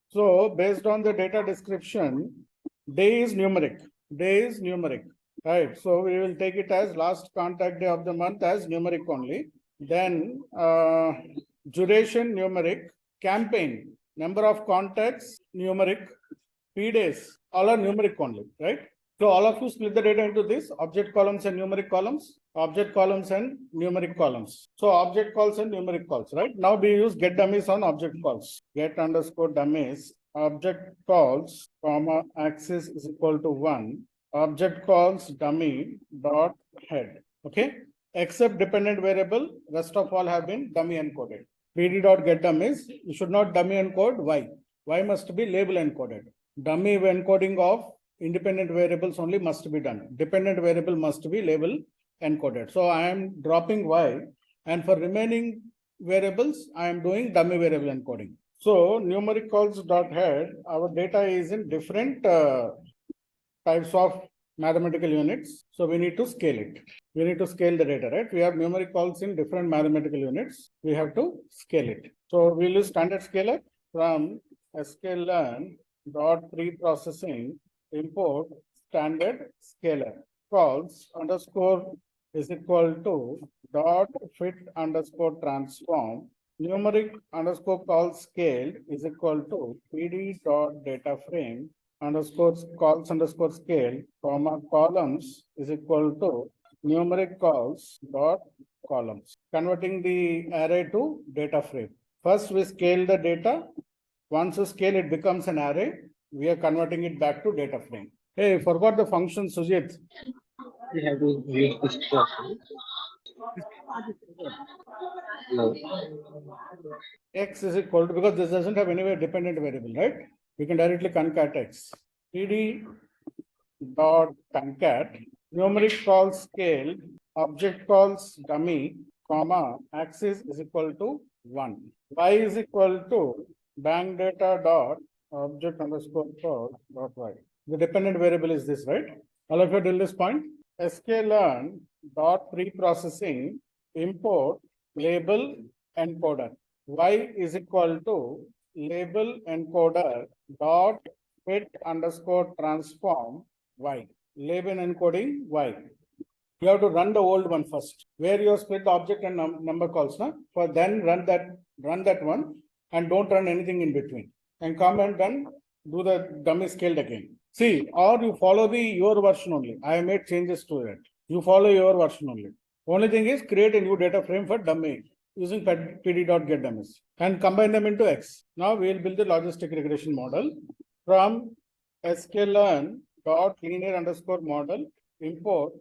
So based on the data description, day is numeric. Day is numeric. Right. So we will take it as last contact day of the month as numeric only. Then duration numeric, campaign, number of contacts numeric, P days, all are numeric only, right? So all of you split the data into this object columns and numeric columns, object columns and numeric columns. So object calls and numeric calls, right? Now we use get dummies on object calls. Get underscore dummies, object calls, comma, axis is equal to 1, object calls dummy dot head. Okay. Except dependent variable, rest of all have been dummy encoded. PD dot get dummies, you should not dummy encode Y. Y must be label encoded. Dummy encoding of independent variables only must be done. Dependent variable must be label encoded. So I am dropping Y, and for remaining variables, I am doing dummy variable encoding. So numeric calls dot head, our data is in different types of mathematical units. So we need to scale it. We need to scale the data, right? We have numeric calls in different mathematical units. We have to scale it. So we'll use standard scaler from sklearn dot pre-processing import standard scaler calls underscore is equal to dot fit underscore transform numeric underscore call scaled is equal to pd dot data frame underscore calls underscore scale comma columns is equal to numeric calls dot columns, converting the array to data frame. First we scale the data. Once you scale, it becomes an array. We are converting it back to data frame. Hey, forgot the function, Sujit. We have to use this process. No. X is equal to, because this doesn't have anywhere dependent variable, right? We can directly concat X. PD dot concat, numeric calls scale, object calls dummy, comma, axis is equal to 1. Y is equal to bank data dot object underscore call dot Y. The dependent variable is this, right? All of you till this point? sklearn dot pre-processing import label encoder. Y is equal to label encoder dot fit underscore transform Y. Label encoding Y. You have to run the old one first, where you split the object and number calls. Na? For then run that one, and don't run anything in between. And come and then do the dummy scaled again. See, or you follow your version only. I have made changes to it. You follow your version only. Only thing is create a new data frame for dummy using pd.getDummies and combine them into X. Now we will build the logistic regression model from sklearn dot linear underscore model import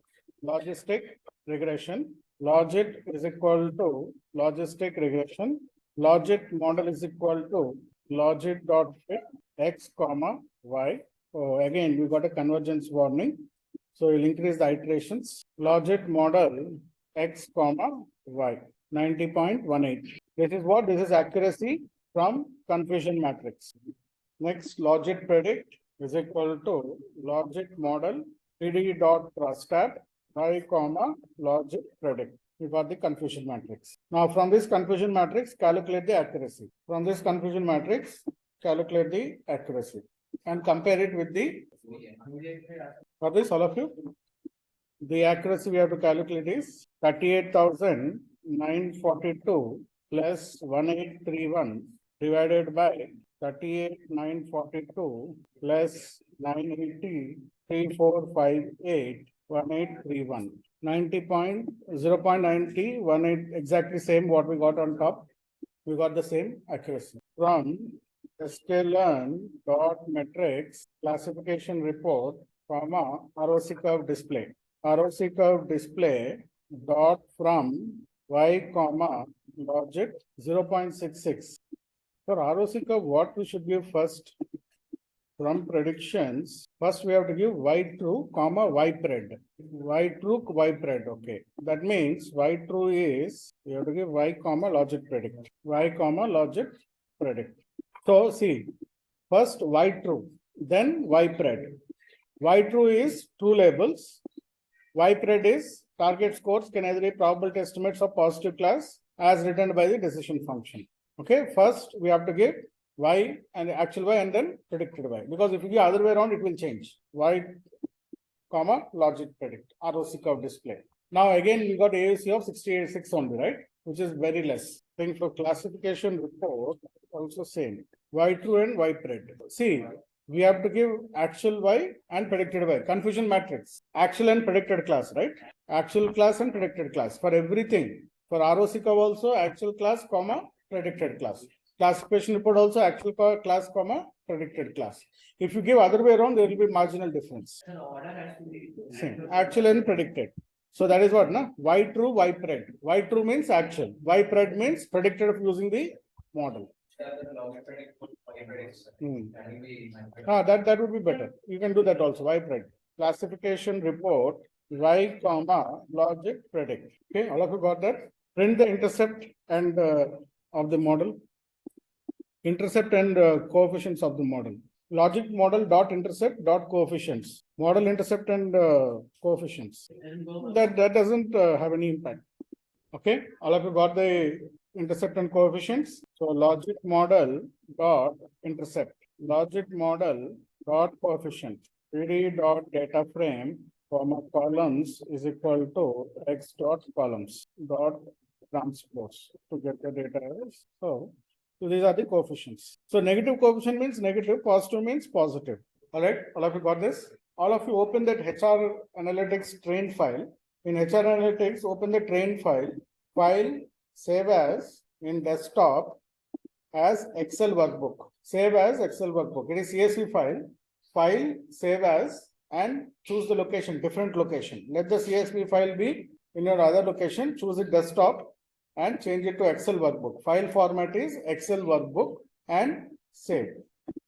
logistic regression. Logit is equal to logistic regression. Logit model is equal to logit dot fit X comma Y. So again, we got a convergence warning. So we'll increase the iterations. Logit model X comma Y 90.18. This is what? This is accuracy from confusion matrix. Next, logit predict is equal to logit model pd dot prostat Y comma logit predict. We got the confusion matrix. Now from this confusion matrix, calculate the accuracy. From this confusion matrix, calculate the accuracy and compare it with the, for this all of you, the accuracy we have to calculate is 38,942 plus 1831 divided by 38,942 plus 980 3458 1831. 90.0.9018, exactly same what we got on top. We got the same accuracy. From sklearn dot metrics classification report, comma, ROC curve display. ROC curve display dot from Y comma logit 0.66. For ROC curve, what we should give first? From predictions, first we have to give Y true, comma, Y pred. Y true, Y pred, okay. That means Y true is, we have to give Y comma logit predict. Y comma logit predict. So see, first Y true, then Y pred. Y true is true labels. Y pred is target scores can either be probability estimates of positive class as written by the decision function. Okay, first we have to give y and actual y and then predicted y. Because if you give other way around, it will change. Y, comma, logic predict, ROC curve display. Now again, we got AUC of 68.6 only, right? Which is very less. Thing for classification report, also same. Y true and Y pred. See, we have to give actual Y and predicted Y. Confusion matrix. Actual and predicted class, right? Actual class and predicted class. For everything. For ROC curve also, actual class, comma, predicted class. Classification report also, actual class, comma, predicted class. If you give other way around, there will be marginal difference. Same. Actual and predicted. So that is what, na? Y true, Y pred. Y true means actual. Y pred means predicted using the model. That would be better. You can do that also. Y pred. Classification report. Y comma logic predict. Okay, all of you got that? Print the intercept and of the model. Intercept and coefficients of the model. Logic model dot intercept dot coefficients. Model intercept and coefficients. That doesn't have any impact. Okay, all of you got the intercept and coefficients. So logic model dot intercept. Logic model dot coefficient. PD dot data frame comma columns is equal to x dot columns dot transpose to get the data. So these are the coefficients. So negative coefficient means negative, positive means positive. All right, all of you got this? All of you open that HR analytics train file. In HR analytics, open the train file. File, save as in desktop as Excel workbook. Save as Excel workbook. It is CSV file. File, save as, and choose the location, different location. Let the CSV file be in your other location. Choose it desktop and change it to Excel workbook. File format is Excel workbook and save.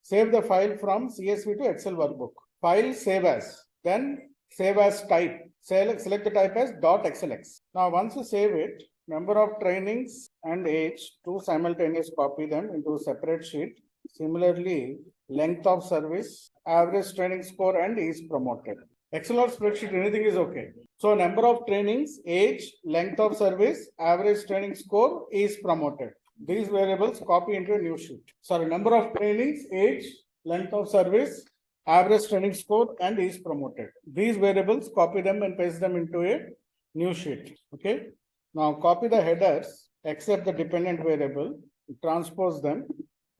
Save the file from CSV to Excel workbook. File, save as. Then save as type. Select the type as .xlx. Now once you save it, number of trainings and age, to simultaneous copy them into a separate sheet. Similarly, length of service, average training score and is promoted. Excel or spreadsheet, anything is okay. So number of trainings, age, length of service, average training score is promoted. These variables copy into a new sheet. Sorry, number of trainings, age, length of service, average training score and is promoted. These variables, copy them and paste them into a new sheet. Okay. Now copy the headers, except the dependent variable, transpose them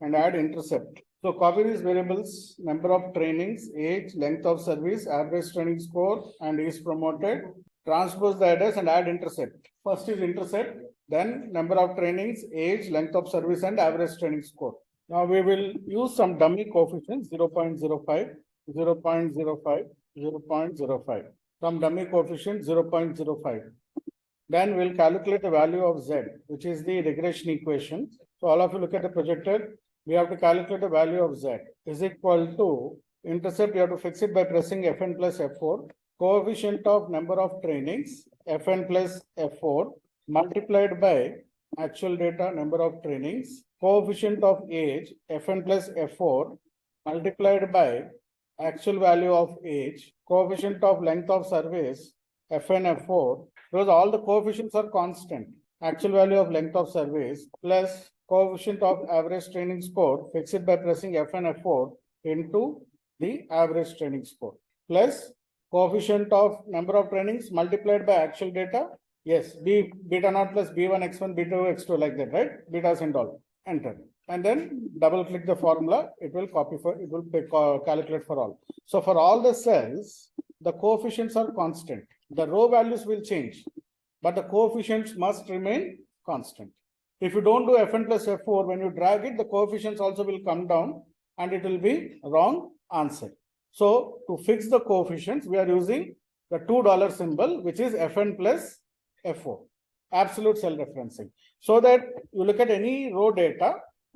and add intercept. So copy these variables, number of trainings, age, length of service, average training score, and is promoted. Transpose the headers and add intercept. First is intercept, then number of trainings, age, length of service, and average training score. Now we will use some dummy coefficients, 0.05, 0.05, 0.05. Some dummy coefficient 0.05. Then we'll calculate the value of Z, which is the regression equation. So all of you look at the projector. We have to calculate the value of Z is equal to intercept. You have to fix it by pressing Fn plus F4. Coefficient of number of trainings, Fn plus F4 multiplied by actual data number of trainings. Coefficient of age, Fn plus F4 multiplied by actual value of age. Coefficient of length of service, Fn F4. Because all the coefficients are constant. Actual value of length of service plus coefficient of average training score, fix it by pressing Fn F4 into the average training score, plus coefficient of number of trainings multiplied by actual data. Yes, beta naught plus B1 X1, B2 X2 like that, right? Betas and all. Enter. And then double click the formula. It will calculate for all. So for all the cells, the coefficients are constant. The row values will change, but the coefficients must remain constant. If you don't do Fn plus F4, when you drag it, the coefficients also will come down and it will be wrong answer. So to fix the coefficients, we are using the $2 symbol, which is Fn plus F4, absolute cell referencing. So that you look at any row data,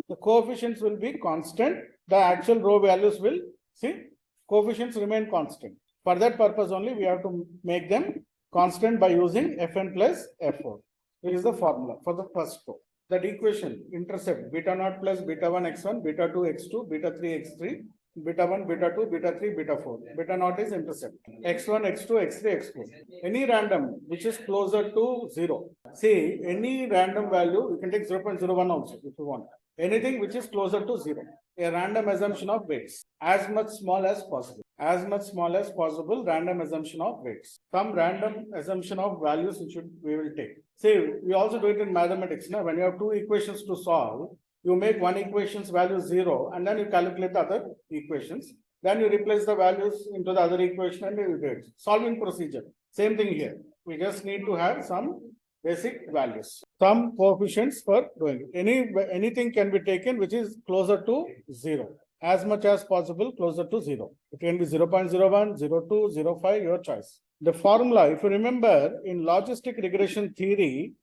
the coefficients will be constant. The actual row values will, see, coefficients remain constant. For that purpose only, we have to make them constant by using Fn plus F4. This is the formula for the first row. That equation, intercept beta naught plus beta 1 x1, beta 2 x2, beta 3 x3, beta 1, beta 2, beta 3, beta 4. Beta naught is intercept. x1, x2, x3, x4. Any random which is closer to 0. See, any random value, you can take 0.01 also if you want. Anything which is closer to 0. A random assumption of weights. As much small as possible. As much small as possible, random assumption of weights. Some random assumption of values which we will take. See, we also do it in mathematics. Now, when you have two equations to solve, you make one equation's value 0 and then you calculate the other equations. Then you replace the values into the other equation and you do it. Solving procedure. Same thing here. We just need to have some basic values. Some coefficients for doing it. Anything can be taken which is closer to 0. As much as possible closer to 0. It can be 0.01, 0.2, 0.5, your choice. The formula, if you remember, in logistic regression theory,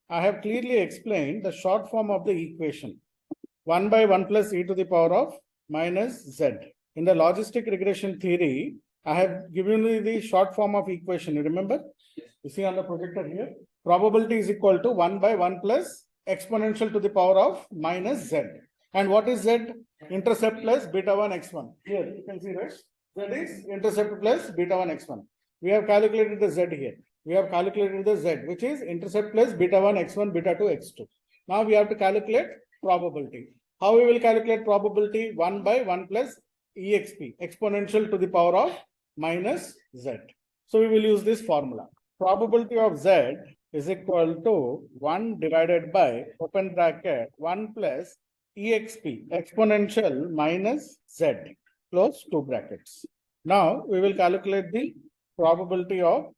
I have clearly explained the short form of the equation. 1 by 1 plus e to the power of minus z. In the logistic regression theory, I have given you the short form of equation. You remember? You see on the projector here. Probability is equal to 1 by 1 plus exponential to the power of minus z. And what is z? Intercept plus beta 1 x1. Here you can see, right? Z is intercept plus beta 1 x1. We have calculated the z here. We have calculated the z, which is intercept plus beta 1 x1, beta 2 x2. Now we have to calculate probability. How we will calculate probability? 1 by 1 plus exp, exponential to the power of minus z. So we will use this formula. Probability of z is equal to 1 divided by open bracket 1 plus exp, exponential minus z, close two brackets. Now we will calculate the probability of,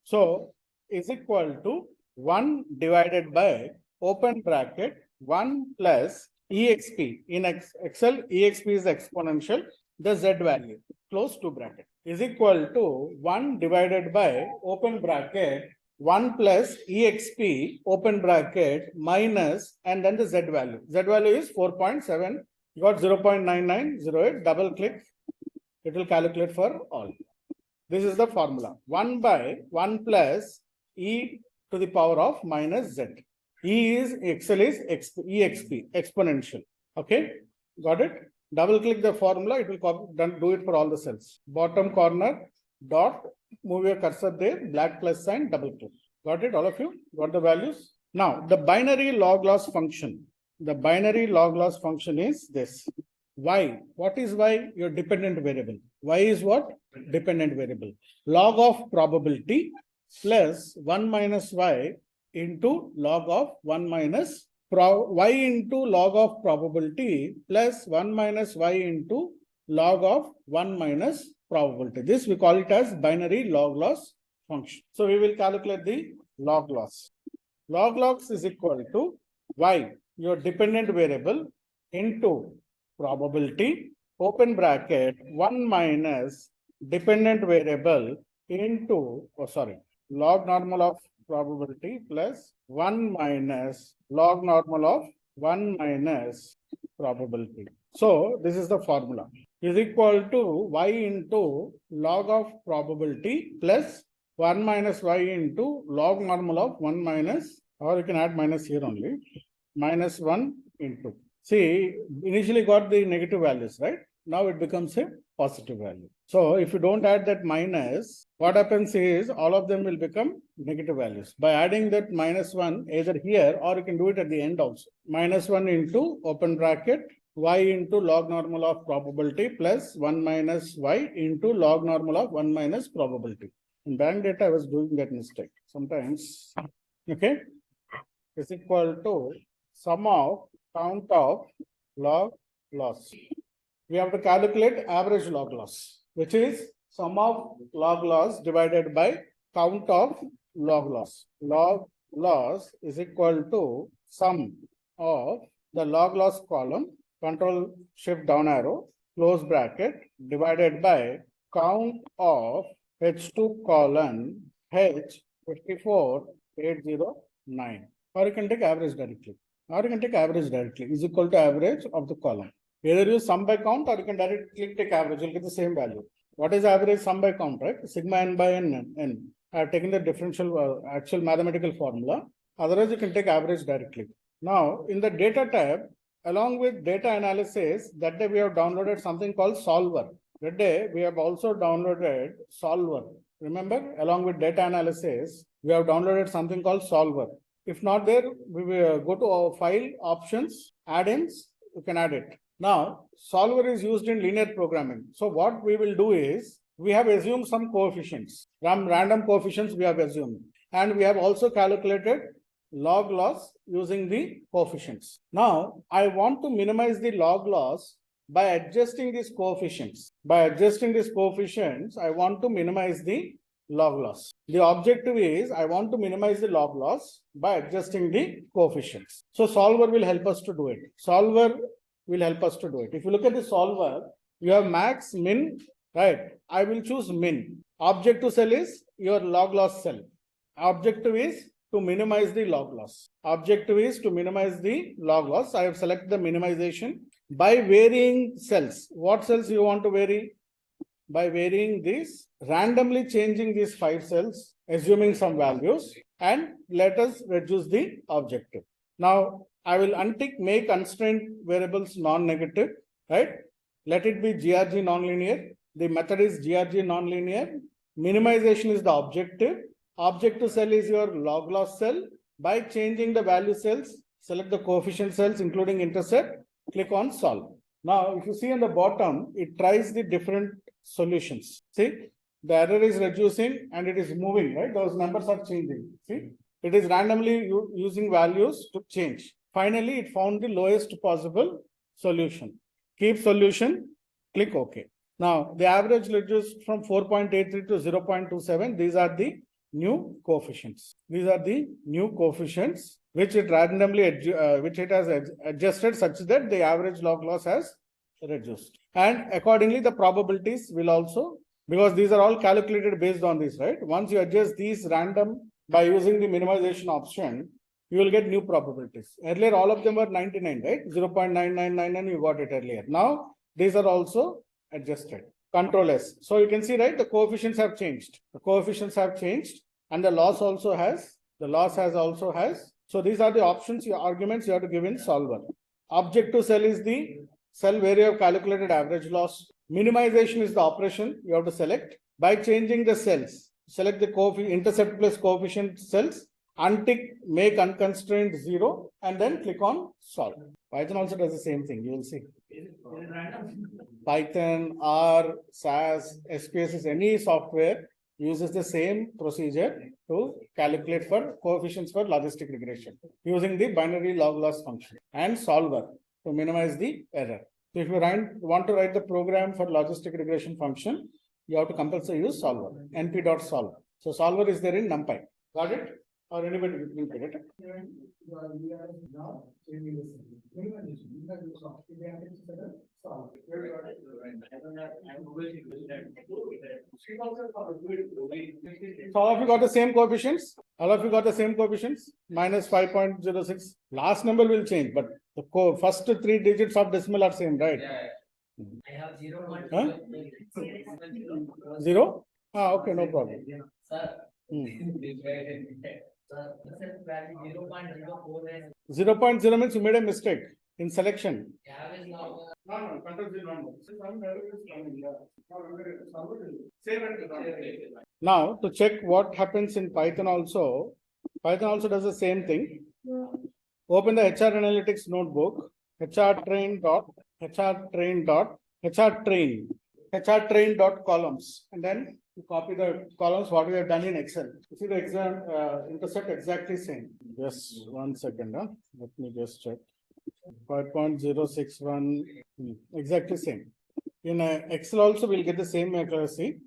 so is equal to 1 divided by open bracket 1 plus exp. In Excel, exp is exponential, the z value, close to bracket, is equal to 1 divided by open bracket 1 plus exp open bracket minus and then the z value. Z value is 4.7. You got 0.9908. Double click. It will calculate for all. This is the formula. 1 by 1 plus e to the power of minus z. E is Excel is exp, exponential. Okay, got it? Double click the formula, it will copy, do it for all the cells. Bottom corner, dot, move your cursor there, black plus sign, double click. Got it, all of you? Got the values? Now, the binary log loss function. The binary log loss function is this. Y. What is Y? Your dependent variable. Y is what? Dependent variable. Log of probability plus 1 minus Y into log of 1 minus y into log of probability plus 1 minus y into log of 1 minus probability. This we call it as binary log loss function. So we will calculate the log loss. Log loss is equal to y, your dependent variable, into probability, open bracket, 1 minus dependent variable into, log normal of probability plus 1 minus log normal of 1 minus probability. So this is the formula. Is equal to y into log of probability plus 1 minus y into log normal of 1 minus, or you can add minus here only, minus 1 into. See, initially got the negative values, right? Now it becomes a positive value. So if you don't add that minus, what happens is all of them will become negative values. By adding that minus 1 either here or you can do it at the end also. Minus 1 into open bracket y into log normal of probability plus 1 minus y into log normal of 1 minus probability. In bank data, I was doing that mistake sometimes. Okay. Is equal to sum of count of log loss. We have to calculate average log loss, which is sum of log loss divided by count of log loss. Log loss is equal to sum of the log loss column, control shift down arrow, close bracket, divided by count of H2 colon H54809. Or you can take average directly. Is equal to average of the column. Either use sum by count or you can directly take average. You'll get the same value. What is average? Sum by count, right? Sigma n by n. I have taken the differential actual mathematical formula. Otherwise, you can take average directly. Now, in the data tab, along with data analysis, that day we have downloaded something called solver. That day we have also downloaded solver. Remember, along with data analysis, we have downloaded something called solver. If not there, we will go to our file options add-ins, you can add it. Now, solver is used in linear programming. So what we will do is, we have assumed some coefficients, some random coefficients we have assumed. And we have also calculated log loss using the coefficients. Now, I want to minimize the log loss by adjusting these coefficients. By adjusting these coefficients, I want to minimize the log loss. The objective is, I want to minimize the log loss by adjusting the coefficients. So solver will help us to do it. Solver will help us to do it. If you look at the solver, you have max, min, right? I will choose min. Objective cell is your log loss cell. Objective is to minimize the log loss. Objective is to minimize the log loss. I have selected the minimization by varying cells. What cells you want to vary? By varying these, randomly changing these 5 cells, assuming some values, and let us reduce the objective. Now, I will untick make constraint variables non-negative, right? Let it be GRG nonlinear. The method is GRG nonlinear. Minimization is the objective. Objective cell is your log loss cell. By changing the value cells, select the coefficient cells, including intercept, click on solve. Now, if you see on the bottom, it tries the different solutions. See, the error is reducing and it is moving, right? Those numbers are changing. See, it is randomly using values to change. Finally, it found the lowest possible solution. Keep solution, click OK. Now, the average reduced from 4.83 to 0.27. These are the new coefficients. These are the new coefficients which it randomly has adjusted such that the average log loss has reduced. And accordingly, the probabilities will also, because these are all calculated based on this, right? Once you adjust these random by using the minimization option, you will get new probabilities. Earlier, all of them were 99, right? 0.9999, you got it earlier. Now, these are also adjusted. Control S. So you can see, right, the coefficients have changed. The coefficients have changed and the loss also has, So these are the options, your arguments you have to give in solver. Objective cell is the cell where you have calculated average loss. Minimization is the operation you have to select. By changing the cells, select the intercept plus coefficient cells, untick make unconstrained 0, and then click on solve. Python also does the same thing, you will see. Python, R, SAS, SPSS, any software uses the same procedure to calculate for coefficients for logistic regression using the binary log loss function and solver to minimize the error. So if you want to write the program for logistic regression function, you have to compulsory use solver, np.solve. So solver is there in NumPy. Got it? Or anybody will get it? So all of you got the same coefficients? All of you got the same coefficients? Minus 5.06. Last number will change, but the first 3 digits of decimal are same, right? I have 0. Huh? 0? Ah, okay, no problem. Sir. Sir, 0.0 means you made a mistake in selection. No, control 0. Now, to check what happens in Python also does the same thing. Open the HR Analytics notebook, hrtrain columns, and then you copy the columns what we have done in Excel. You see the intercept exactly same. Just 1 second. Let me just check. 5.061 exactly same. In Excel also we'll get the same accuracy.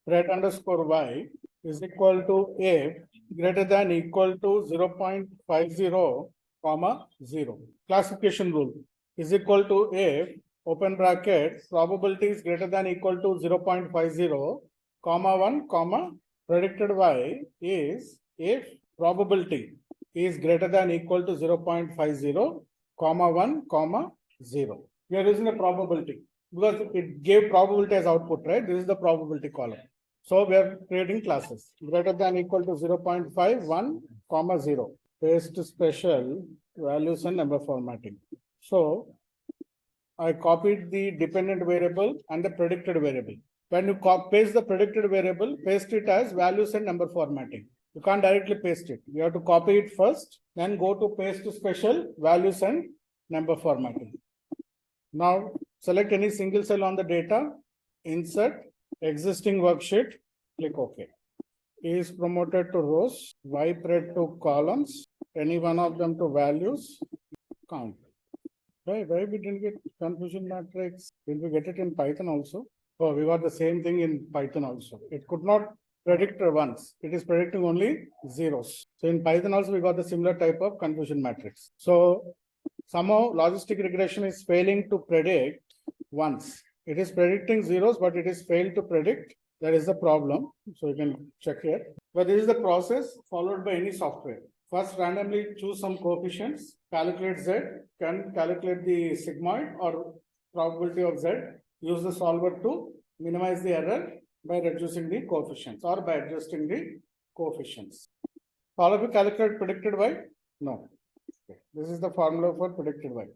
Thread underscore y is equal to a greater than equal to 0.50 comma 0. Classification rule is equal to a open bracket probability is greater than equal to 0.50 comma 1 comma predicted y is if probability is greater than equal to 0.50 comma 1 comma 0. We are using the probability because it gave probability as output, right? This is the probability column. So we are creating classes greater than equal to 0.51 comma 0. Paste special values and number formatting. So I copied the dependent variable and the predicted variable. When you paste the predicted variable, paste it as values and number formatting. You can't directly paste it. You have to copy it first, then go to paste special values and number formatting. Now select any single cell on the data, insert, existing worksheet, click OK. A is promoted to rows, Y pred to columns, any one of them to values, count. Why we didn't get confusion matrix? Did we get it in Python also? Oh, we got the same thing in Python also. It could not predict once. It is predicting only zeros. So in Python also we got the similar type of confusion matrix. So somehow logistic regression is failing to predict once. It is predicting zeros, but it is failed to predict. That is the problem. So you can check here. But this is the process followed by any software. First, randomly choose some coefficients, calculate Z, can calculate the sigmoid or probability of Z, use the solver to minimize the error by reducing the coefficients or by adjusting the coefficients. All of you calculate predicted y? No. Okay. This is the formula for predicted y.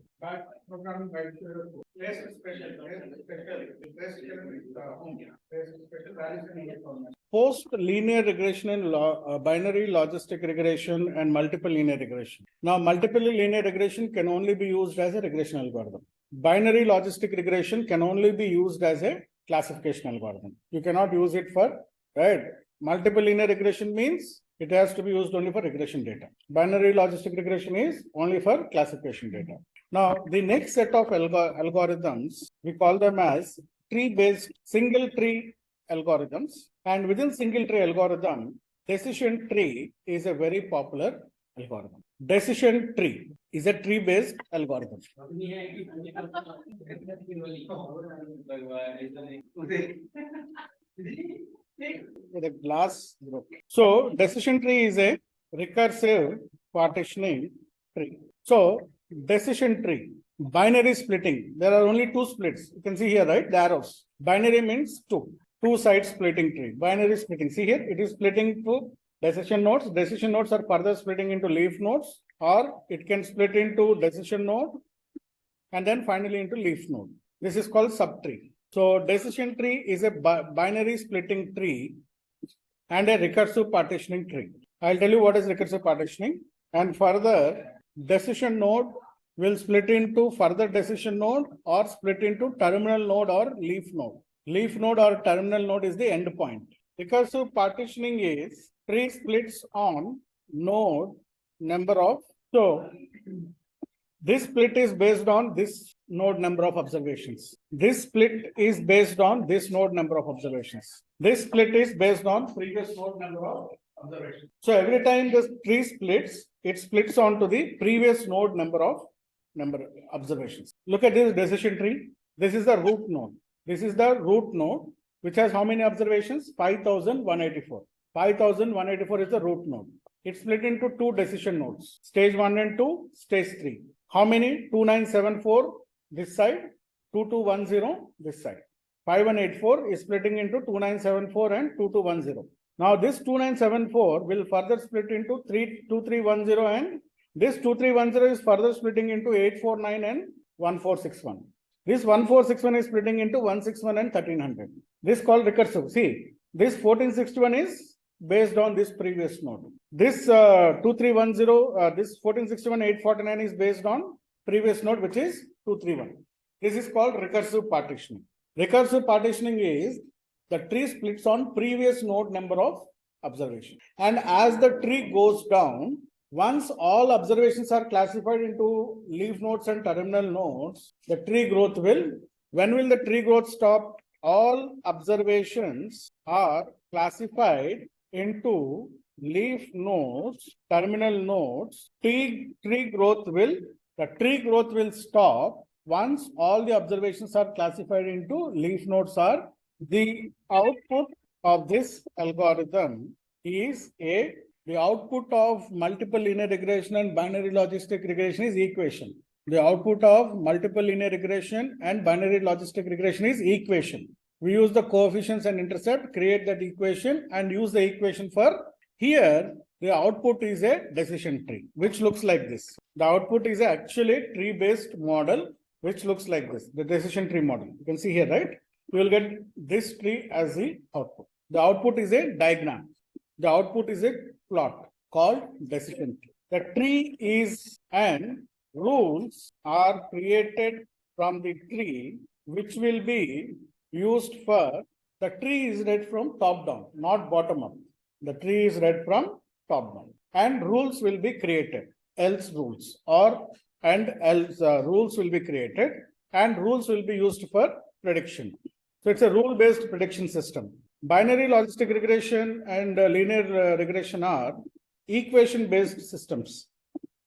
Post linear regression and binary logistic regression and multiple linear regression. Now, multiple linear regression can only be used as a regression algorithm. Binary logistic regression can only be used as a classification algorithm. You cannot use it for, right? Multiple linear regression means it has to be used only for regression data. Binary logistic regression is only for classification data. Now, the next set of algorithms, we call them as tree-based single tree algorithms. And within single tree algorithm, decision tree is a very popular algorithm. Decision tree is a tree-based algorithm. With a glass broke. So decision tree is a recursive partitioning tree. So decision tree, binary splitting. There are only two splits. You can see here, right? The arrows. Binary means two side splitting tree. Binary splitting. See here, it is splitting to decision nodes. Decision nodes are further splitting into leaf nodes, or it can split into decision node and then finally into leaf node. This is called subtree. So decision tree is a binary splitting tree and a recursive partitioning tree. I'll tell you what is recursive partitioning. And further, decision node will split into further decision node or split into terminal node or leaf node. Leaf node or terminal node is the end point. Recursive partitioning is tree splits on node number of. So this split is based on this node number of observations. This split is based on this node number of observations. This split is based on previous node number of observations. So every time the tree splits, it splits onto the previous node number of observations. Look at this decision tree. This is the root node. This is the root node, which has how many observations? 5,184. 5,184 is the root node. It's split into two decision nodes, stage 1 and 2, stage 3. How many? 2974 this side, 2210 this side. 5184 is splitting into 2974 and 2210. Now this 2974 will further split into 2310 and this 2310 is further splitting into 849 and 1461. This 1461 is splitting into 161 and 1300. This called recursive. See, this 1461 is based on this previous node. This 2310, this 1461, 849 is based on previous node, which is 231. This is called recursive partitioning. Recursive partitioning is the tree splits on previous node number of observations. And as the tree goes down, once all observations are classified into leaf nodes and terminal nodes, the tree growth will, when will the tree growth stop? All observations are classified into leaf nodes, terminal nodes. The tree growth will stop once all the observations are classified into leaf nodes. Are the output of this algorithm is the output of multiple linear regression and binary logistic regression is equation. The output of multiple linear regression and binary logistic regression is equation. We use the coefficients and intercept, create that equation and use the equation for here. The output is a decision tree, which looks like this. The output is actually tree-based model, which looks like this, the decision tree model. You can see here, right? You will get this tree as the output. The output is a diagram. The output is a plot called decision tree. The tree is an rules are created from the tree, which will be used for, the tree is read from top down, not bottom up. The tree is read from top down, and rules will be created, else rules, or and else rules will be created, and rules will be used for prediction. So it's a rule-based prediction system. Binary logistic regression and linear regression are equation-based systems.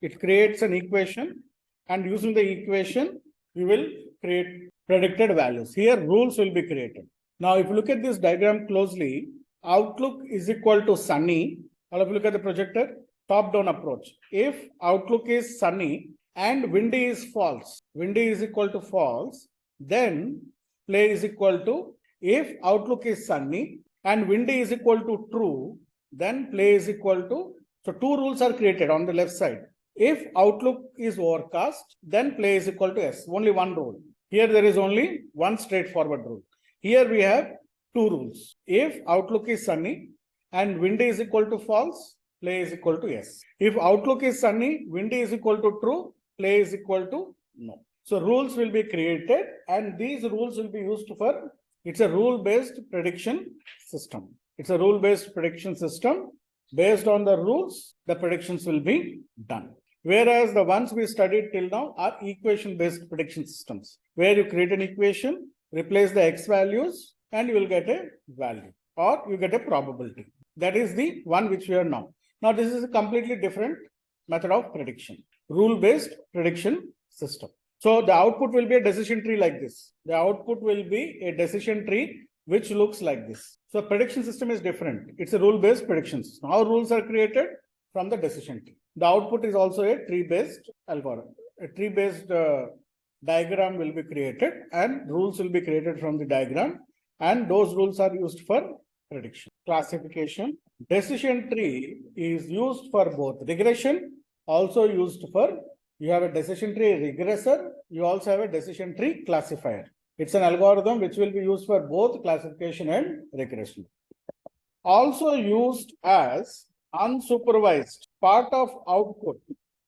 It creates an equation, and using the equation, you will create predicted values. Here, rules will be created. Now, if you look at this diagram closely, outlook is equal to sunny. All of you look at the projector, top-down approach. If outlook is sunny and windy is false, windy is equal to false, then play is equal to, if outlook is sunny and windy is equal to true, then play is equal to, so two rules are created on the left side. If outlook is overcast, then play is equal to S, only one rule. Here there is only one straightforward rule. Here we have two rules. If outlook is sunny and windy is equal to false, play is equal to yes. If outlook is sunny, windy is equal to true, play is equal to no. So rules will be created, and these rules will be used for, it's a rule-based prediction system. It's a rule-based prediction system. Based on the rules, the predictions will be done. Whereas the ones we studied till now are equation-based prediction systems, where you create an equation, replace the x values, and you will get a value, or you get a probability. That is the one which we are now. Now, this is a completely different method of prediction, rule-based prediction system. So the output will be a decision tree like this. The output will be a decision tree which looks like this. So prediction system is different. It's a rule-based prediction system. How rules are created? From the decision tree. The output is also a tree-based algorithm. A tree-based diagram will be created, and rules will be created from the diagram, and those rules are used for prediction. Classification. Decision tree is used for both regression, also used for, you have a decision tree regressor, you also have a decision tree classifier. It's an algorithm which will be used for both classification and regression. Also used as unsupervised part of output,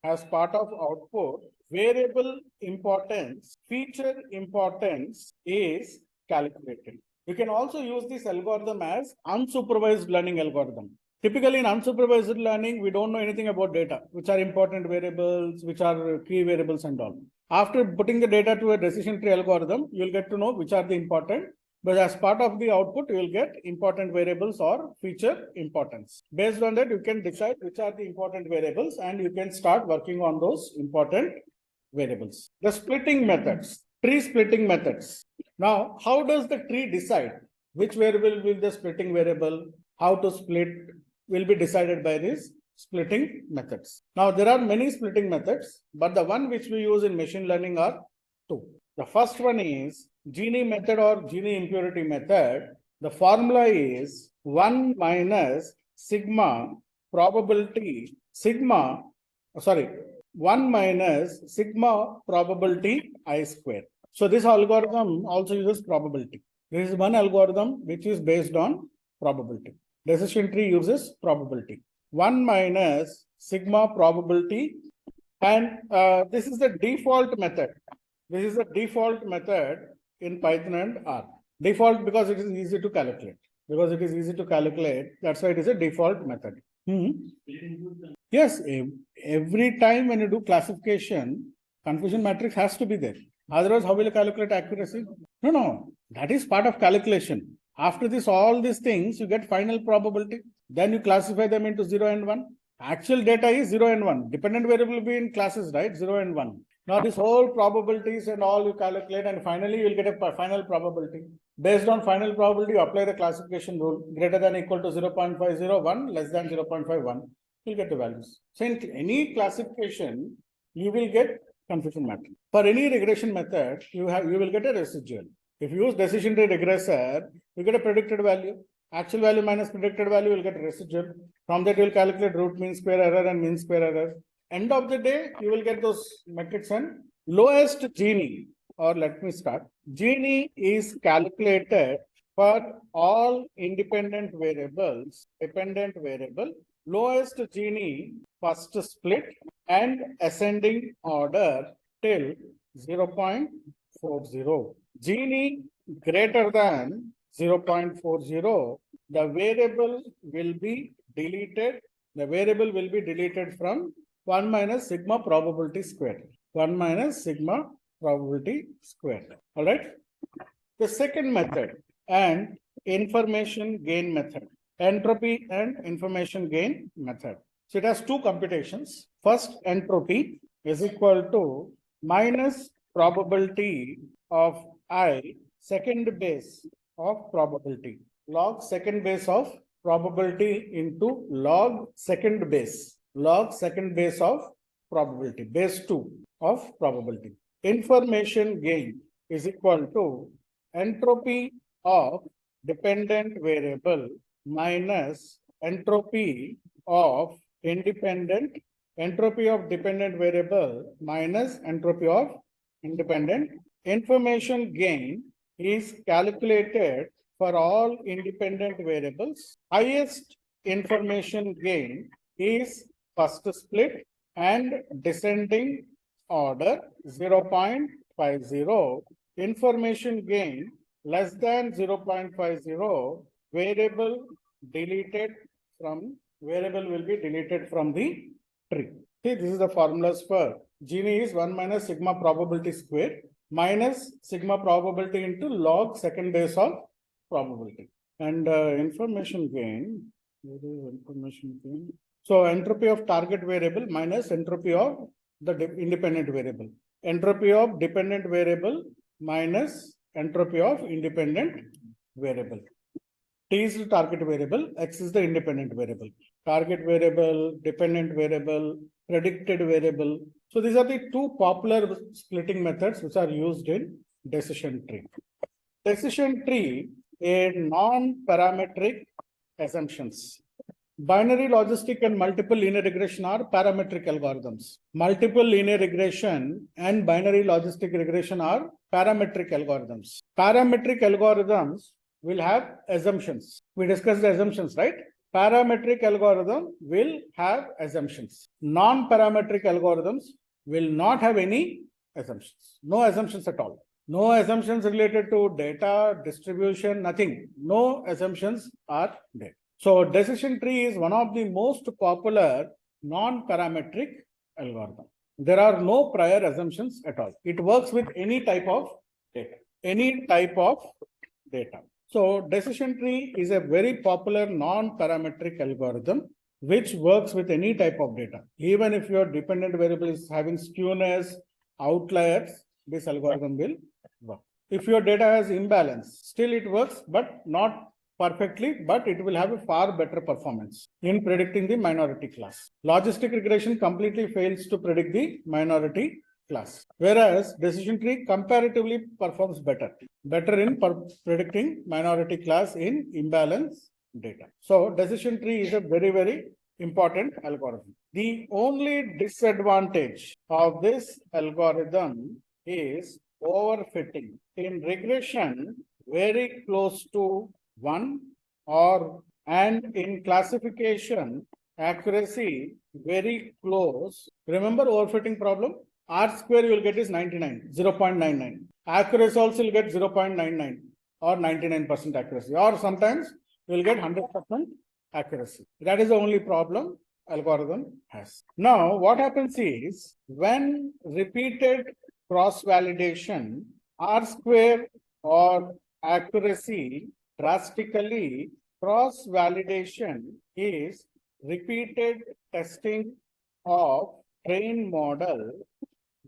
as part of output, variable importance, feature importance is calculated. You can also use this algorithm as unsupervised learning algorithm. Typically in unsupervised learning, we don't know anything about data, which are important variables, which are key variables and all. After putting the data to a decision tree algorithm, you will get to know which are the important, but as part of the output, you will get important variables or feature importance. Based on that, you can decide which are the important variables, and you can start working on those important variables. The splitting methods, tree splitting methods. Now, how does the tree decide which variable will the splitting variable, how to split, will be decided by these splitting methods. Now, there are many splitting methods, but the one which we use in machine learning are two. The first one is Gini method or Gini impurity method. The formula is 1 minus sigma probability, 1 minus sigma probability I square. So this algorithm also uses probability. There is one algorithm which is based on probability. Decision tree uses probability. 1 minus sigma probability, and this is the default method. This is the default method in Python and R. Default because it is easy to calculate. Because it is easy to calculate, that's why it is a default method. Yes, every time when you do classification, confusion matrix has to be there. Otherwise, how will you calculate accuracy? No, that is part of calculation. After this, all these things, you get final probability. Then you classify them into 0 and 1. Actual data is 0 and 1. Dependent variable will be in classes, right? 0 and 1. Now, this whole probabilities and all you calculate, and finally, you will get a final probability. Based on final probability, you apply the classification rule, greater than or equal to 0.501, less than 0.51. You'll get the values. So, in any classification, you will get confusion matrix. For any regression method, you will get a residual. If you use decision tree regressor, you get a predicted value. Actual value minus predicted value will get a residual. From that, you will calculate root mean square error and mean square error. End of the day, you will get those metrics, and lowest Gini, or let me start. Gini is calculated for all independent variables, dependent variable, lowest Gini first split and ascending order till 0.40. Gini greater than 0.40, the variable will be deleted. The variable will be deleted from 1 minus sigma probability square. 1 minus sigma probability square. All right. The second method and information gain method. Entropy and information gain method. So it has two computations. First, entropy is equal to minus probability of I second base of probability. Log second base of probability into log second base. Log second base of probability. Base 2 of probability. Information gain is equal to entropy of dependent variable minus entropy of independent, entropy of dependent variable minus entropy of independent. Information gain is calculated for all independent variables. Highest information gain is first split and descending order 0.50. Information gain less than 0.50, variable deleted from, variable will be deleted from the tree. See, this is the formulas for Gini is 1 minus sigma probability square minus sigma probability into log second base of probability. And information gain, what is information gain? So entropy of target variable minus entropy of the independent variable. Entropy of dependent variable minus entropy of independent variable. T is the target variable, X is the independent variable. Target variable, dependent variable, predicted variable. So these are the two popular splitting methods which are used in decision tree. Decision tree, a non-parametric assumptions. Binary logistic and multiple linear regression are parametric algorithms. Multiple linear regression and binary logistic regression are parametric algorithms. Parametric algorithms will have assumptions. We discussed the assumptions, right? Parametric algorithm will have assumptions. Non-parametric algorithms will not have any assumptions. No assumptions at all. No assumptions related to data, distribution, nothing. No assumptions are there. So decision tree is one of the most popular non-parametric algorithm. There are no prior assumptions at all. It works with any type of data. Any type of data. So decision tree is a very popular non-parametric algorithm which works with any type of data. Even if your dependent variable is having skewness, outliers, this algorithm will work. If your data has imbalance, still it works, but not perfectly, but it will have a far better performance in predicting the minority class. Logistic regression completely fails to predict the minority class, whereas decision tree comparatively performs better in predicting minority class in imbalance data. So decision tree is a very, very important algorithm. The only disadvantage of this algorithm is overfitting. In regression, very close to 1 or, and in classification accuracy very close. Remember overfitting problem? R square you will get is 99, 0.99. Accuracy also will get 0.99 or 99% accuracy, or sometimes you will get 100% accuracy. That is the only problem algorithm has. Now what happens is when repeated cross validation, R square or accuracy drastically, cross validation is repeated testing of trained model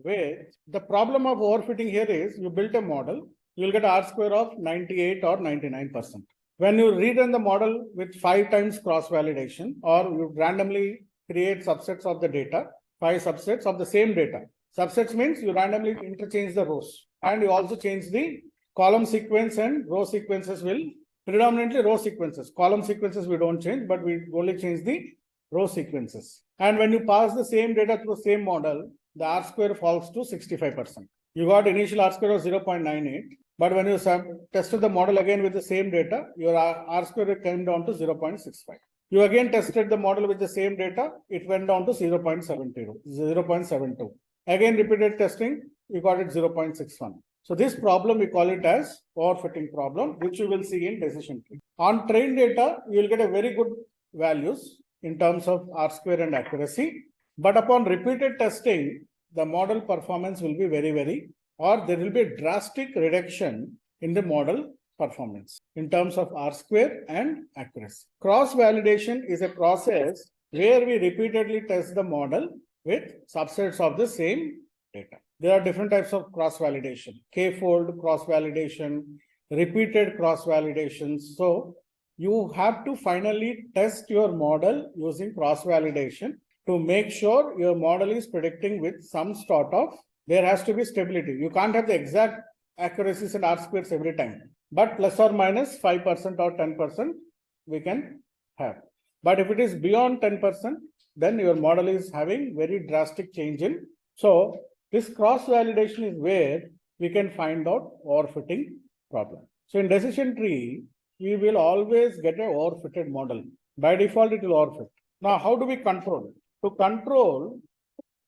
with the problem of overfitting here is you built a model, you will get R square of 98 or 99%. When you rerun the model with 5 times cross validation, or you randomly create subsets of the data, 5 subsets of the same data. Subsets means you randomly interchange the rows and you also change the column sequence, and row sequences will predominantly row sequences. Column sequences we don't change, but we only change the row sequences. And when you pass the same data through the same model, the R square falls to 65%. You got initial R square of 0.98, but when you tested the model again with the same data, your R square came down to 0.65. You again tested the model with the same data, it went down to 0.72. Again repeated testing, you got it 0.61. So this problem we call it as overfitting problem, which you will see in decision tree. On trained data, you will get a very good values in terms of R square and accuracy. But upon repeated testing, the model performance will be very, or there will be a drastic reduction in the model performance in terms of R square and accuracy. Cross validation is a process where we repeatedly test the model with subsets of the same data. There are different types of cross validation, k-fold cross validation, repeated cross validations. So you have to finally test your model using cross validation to make sure your model is predicting with some sort of, there has to be stability. You can't have the exact accuracies and R squares every time, but plus or minus 5% or 10% we can have. But if it is beyond 10%, then your model is having very drastic change in. So this cross validation is where we can find out overfitting problem. So in decision tree, we will always get a overfitted model. By default, it will overfit. Now, how do we control it? To control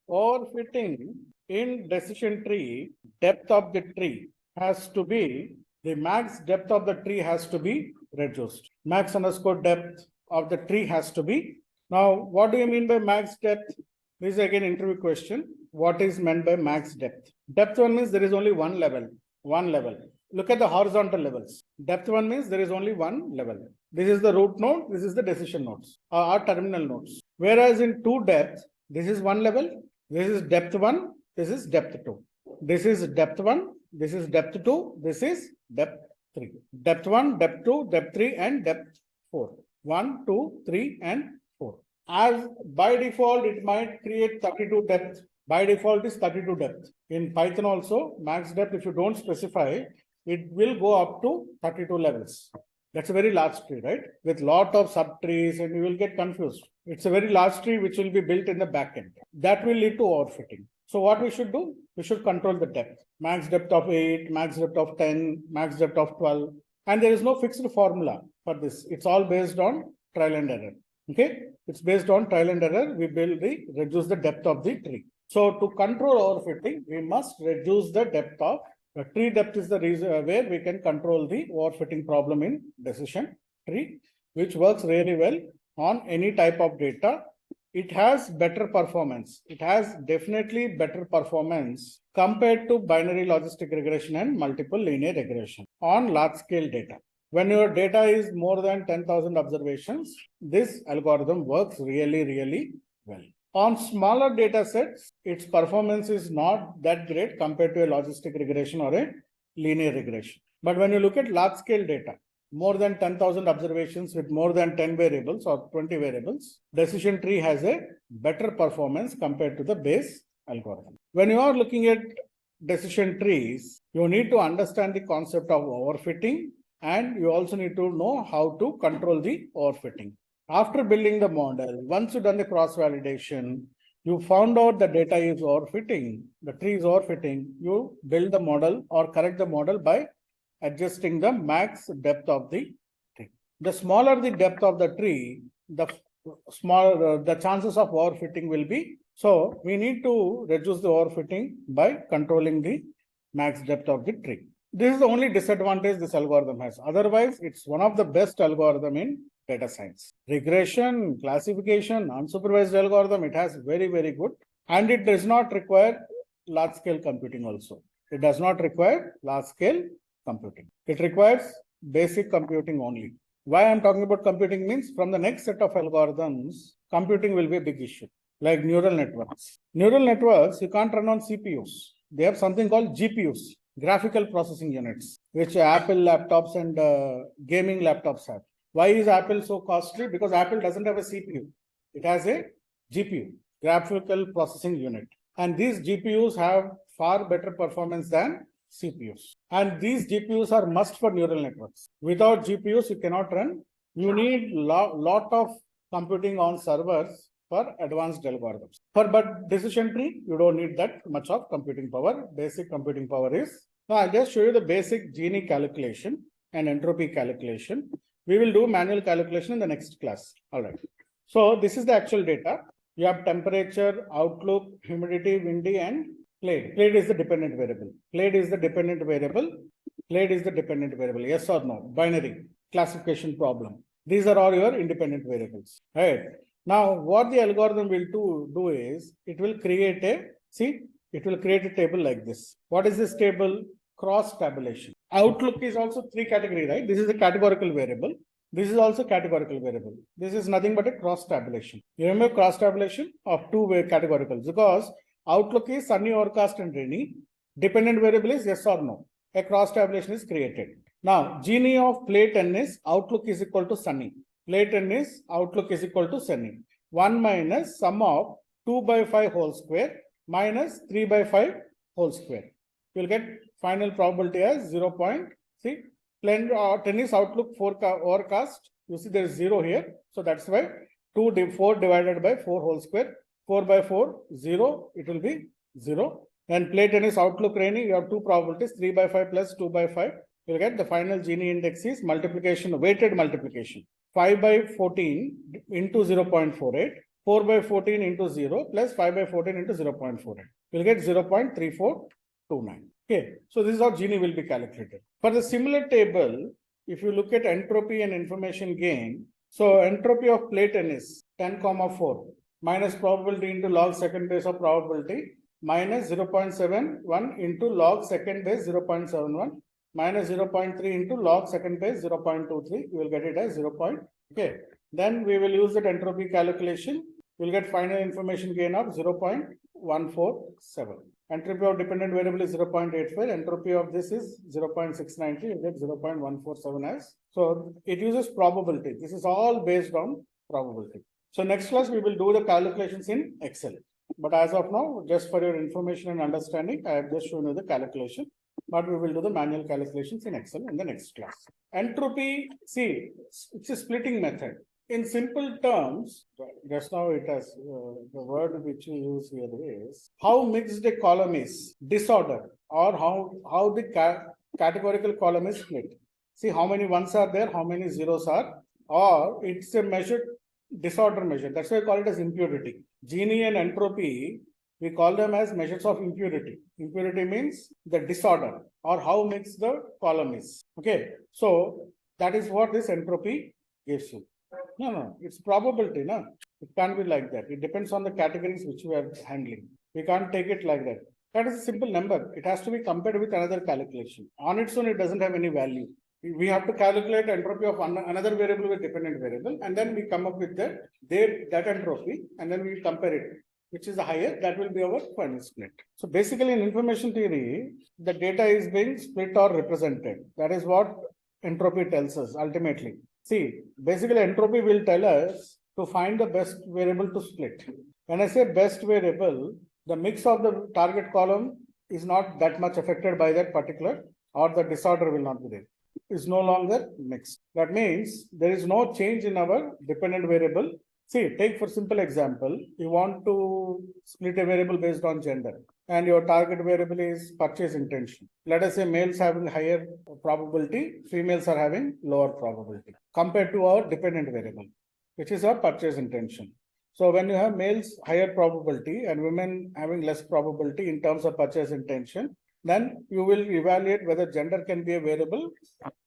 overfitting in decision tree, depth of the tree has to be, the max depth of the tree has to be reduced. Max underscore depth of the tree has to be. Now, what do you mean by max depth? This is again interview question. What is meant by max depth? Depth one means there is only one level. Look at the horizontal levels. Depth one means there is only one level. This is the root node, this is the decision nodes or terminal nodes. Whereas in two depth, this is one level, this is depth one, this is depth two. This is depth one, this is depth two, this is depth three. Depth one, depth two, depth three, and depth four. 1, 2, 3, and 4. As by default, it might create 32 depth. By default is 32 depth. In Python also, max depth, if you don't specify, it will go up to 32 levels. That's a very large tree, right? With lot of subtrees, and you will get confused. It's a very large tree which will be built in the backend. That will lead to overfitting. So what we should do? We should control the depth. Max depth of 8, max depth of 10, max depth of 12. And there is no fixed formula for this. It's all based on trial and error. Okay, it's based on trial and error. We reduce the depth of the tree. So to control overfitting, we must reduce the depth of the tree. Depth is the reason where we can control the overfitting problem in decision tree, which works really well on any type of data. It has better performance. It has definitely better performance compared to binary logistic regression and multiple linear regression on large scale data. When your data is more than 10,000 observations, this algorithm works really well. On smaller data sets, its performance is not that great compared to a logistic regression or a linear regression. But when you look at large scale data, more than 10,000 observations with more than 10 variables or 20 variables, decision tree has a better performance compared to the base algorithm. When you are looking at decision trees, you need to understand the concept of overfitting, and you also need to know how to control the overfitting. After building the model, once you've done the cross validation, you found out the data is overfitting, the tree is overfitting, you build the model or correct the model by adjusting the max depth of the tree. The smaller the depth of the tree, the smaller the chances of overfitting will be. So we need to reduce the overfitting by controlling the max depth of the tree. This is the only disadvantage this algorithm has. Otherwise, it's one of the best algorithm in data science. Regression, classification, unsupervised algorithm, it has very good, and it does not require large scale computing also. It does not require large scale computing. It requires basic computing only. Why I'm talking about computing means from the next set of algorithms, computing will be a big issue, like neural networks. Neural networks, you can't run on CPUs. They have something called GPUs, graphical processing units, which Apple laptops and gaming laptops have. Why is Apple so costly? Because Apple doesn't have a CPU. It has a GPU, graphical processing unit. And these GPUs have far better performance than CPUs. And these GPUs are must for neural networks. Without GPUs, you cannot run. You need lot of computing on servers for advanced algorithms. But decision tree, you don't need that much of computing power. Basic computing power is. Now I'll just show you the basic Gini calculation and entropy calculation. We will do manual calculation in the next class. All right. So this is the actual data. You have temperature, outlook, humidity, windy, and clade. Clade is the dependent variable. Clade is the dependent variable. Clade is the dependent variable. Yes or no? Binary classification problem. These are all your independent variables. Right. Now, what the algorithm will do is it will create a table like this. What is this table? Cross tabulation. Outlook is also three category, right? This is a categorical variable. This is also categorical variable. This is nothing but a cross tabulation. You remember cross tabulation of two-way categoricals because outlook is sunny, overcast, and rainy. Dependent variable is yes or no. A cross tabulation is created. Now, Gini of plate n is outlook is equal to sunny. Plate n is outlook is equal to sunny. 1 minus sum of 2 by 5 whole square minus 3 by 5 whole square. You will get final probability as 0.3. Plane 10 is outlook 4 overcast. You see there is 0 here. So that's why 4 divided by 4 whole square. 4 by 4, 0. It will be 0. And plate 10 is outlook rainy. You have two probabilities, 3 by 5 plus 2 by 5. You will get the final Gini index is multiplication, weighted multiplication. 5 by 14 into 0.48. 4 by 14 into 0 plus 5 by 14 into 0.48. You will get 0.3429. Okay, so this is how Gini will be calculated. For the similar table, if you look at entropy and information gain, so entropy of plate n is 10,4 minus probability into log second base of probability minus 0.71 into log second base 0.71 minus 0.3 into log second base 0.23. You will get it as 0. Okay, then we will use that entropy calculation. We will get final information gain of 0.147. Entropy of dependent variable is 0.85. Entropy of this is 0.693. You get 0.147 as. So it uses probability. This is all based on probability. So next class we will do the calculations in Excel. But as of now, just for your information and understanding, I have just shown you the calculation. But we will do the manual calculations in Excel in the next class. Entropy, see, it's a splitting method. In simple terms, just now it has the word which we use here is how mixed a column is, disorder, or how the categorical column is split. See how many ones are there, how many zeros are, or it's a measured disorder measure. That's why I call it as impurity. Gini and entropy, we call them as measures of impurity. Impurity means the disorder or how mixed the column is. Okay, so that is what this entropy gives you. No, it's probability, no? It can't be like that. It depends on the categories which we are handling. We can't take it like that. That is a simple number. It has to be compared with another calculation. On its own, it doesn't have any value. We have to calculate entropy of another variable with dependent variable, and then we come up with that entropy, and then we compare it. Which is the higher, that will be our final split. So basically in information theory, the data is being split or represented. That is what entropy tells us ultimately. See, basically entropy will tell us to find the best variable to split. When I say best variable, the mix of the target column is not that much affected by that particular, or the disorder will not be there. Is no longer mixed. That means there is no change in our dependent variable. See, take for simple example, you want to split a variable based on gender and your target variable is purchase intention. Let us say males having higher probability, females are having lower probability compared to our dependent variable, which is our purchase intention. So when you have males higher probability and women having less probability in terms of purchase intention, then you will evaluate whether gender can be a variable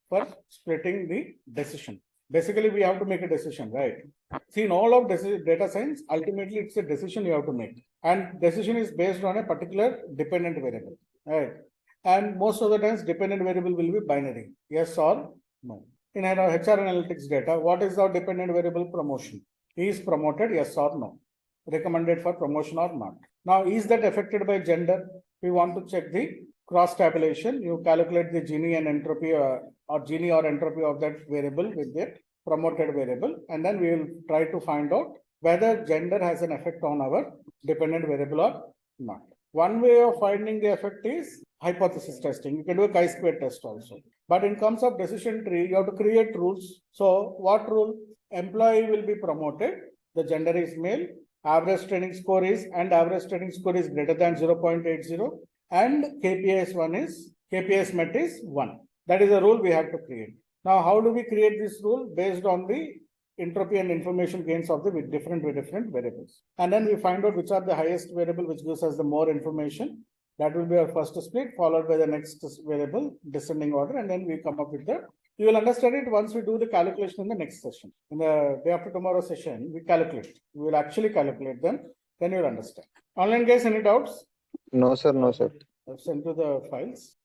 for splitting the decision. Basically, we have to make a decision, right? See, in all of data science, ultimately it's a decision you have to make. And decision is based on a particular dependent variable, right? And most of the times, dependent variable will be binary, yes or no. In our HR analytics data, what is our dependent variable? Promotion. He is promoted, yes or no. Recommended for promotion or not. Now, is that affected by gender? We want to check the cross tabulation. You calculate the Gini and entropy or Gini or entropy of that variable with the promoted variable, and then we will try to find out whether gender has an effect on our dependent variable or not. One way of finding the effect is hypothesis testing. You can do a chi-square test also. But in terms of decision tree, you have to create rules. So what rule? Employee will be promoted. The gender is male. Average training score is greater than 0.80. And KPIs met is 1. That is a rule we have to create. Now, how do we create this rule? Based on the entropy and information gains of the different variables. And then we find out which are the highest variable, which gives us the more information. That will be our first split, followed by the next variable, descending order, and then we come up with the. You will understand it once we do the calculation in the next session. In the day after tomorrow session, we calculate. We will actually calculate them. Then you will understand. Online guys, any doubts? No, sir. No, sir. I've sent you the files.